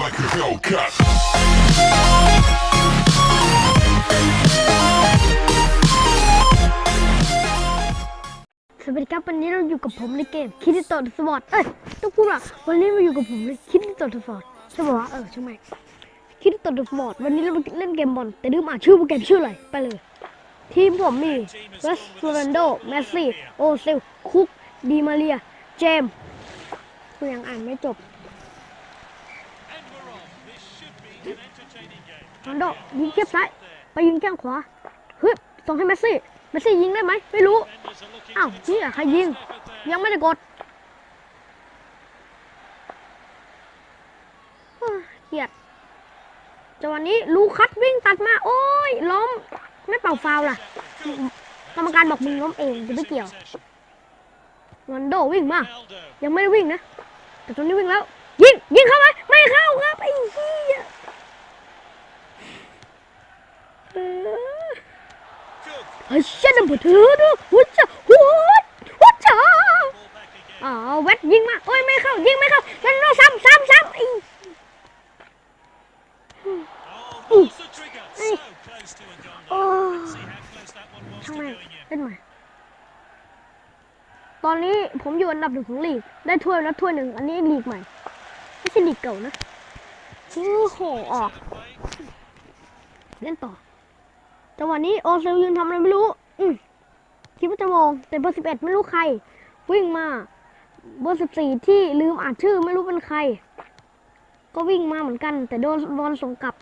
like a Hellcat. สวัสดีครับวันนี้เราอยู่กับผมในเกมคิดต่อสปอร์ตต้องพูดว่าวันนี้เราอยู่กับผมในคิดต่อสปอร์ตใช่ป่าวใช่ไหมคิดต่อสปอร์ตวันนี้เราเล่นเกมบอลแต่ลืมอ่านชื่อโปรแกรมชื่ออะไรไปเลยทีมผมมีเวสต์โรนัลโดเมสซี่โอเซลคุกดีมาเรียเจมส์กูยังอ่านไม่จบโรนัลโดยิงเทียบซ้ายไปยิงแข้งขวาเฮ้ยส่งให้เมสซี่ยิงได้ไหมไม่รู้อ้าวนี่ใครยิงยังไม่ได้กดเกียดจังหวะนี้ลูคัสวิ่งตัดมาโอ้ยล้มไม่เป่าฟาวล่ะกรรมการบอกมึงล้มเองจะไม่เกี่ยวโรนัลโดวิ่งมายังไม่ได้วิ่งนะแต่ตอนนี้วิ่งแล้วยิงเข้าไหมไม่เข้าครับไอ้เหี้ยเฮ้ยเช่นนั้นเถอะดูหัวจ้าเวทยิงมาโอ้ยไม่เข้ายิงไม่เข้าแล้วเราซ้ำไอ้ทำไมเล่นใหม่ตอนนี้ผมอยู่อันดับหนึ่งของลีกได้ถ้วยแล้วถ้วยหนึ่งอันนี้ลีกใหม่ไม่ใช่ลีกเก่านะโอ้โหออกเล่นต่อจังหวะนี้โอเซลยืนทำอะไรไม่รู้คิดว่าจะมองแต่เบอร์11ไม่รู้ใครวิ่งมาเบอร์14ที่ลืมอ่านชื่อไม่รู้เป็นใครก็วิ่งมาเหมือนกันแต่โดนบอลส่งกลับ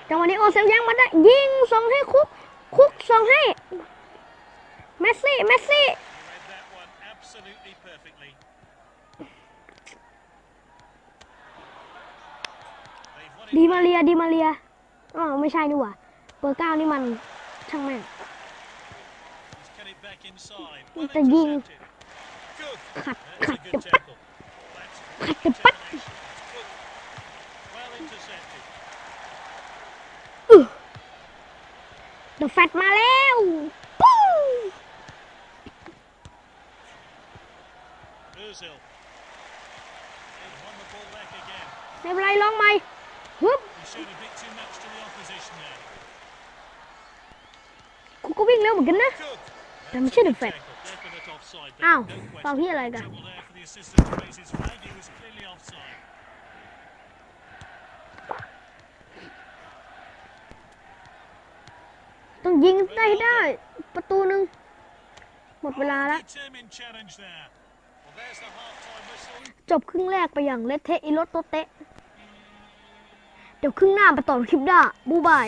จังหวะนี้โอเซลยังมาได้ยิงส่งให้คุกส่งให้เมสซี่ดีมาเรียไม่ใช่นี่หว่าเบอร์9นี่มันช่างแม่งแต่ยิงขัดจะปัดเดอะแฟตมาแล้วปู๊ไม่เป็นไรลองใหม่ฮึบกูก็วิ่งเร็วเหมือนกันนะแต่ไม่ใช่เดอะแฟตอ้าวเปล่าพี่อะไรกันต้องยิงได้ประตูหนึ่งหมดเวลาแล้วจบครึ่งแรกไปอย่างเละเทะอีโรโตเตะเดี๋ยวครึ่งหน้ามาต่อคลิปหน้าบูบาย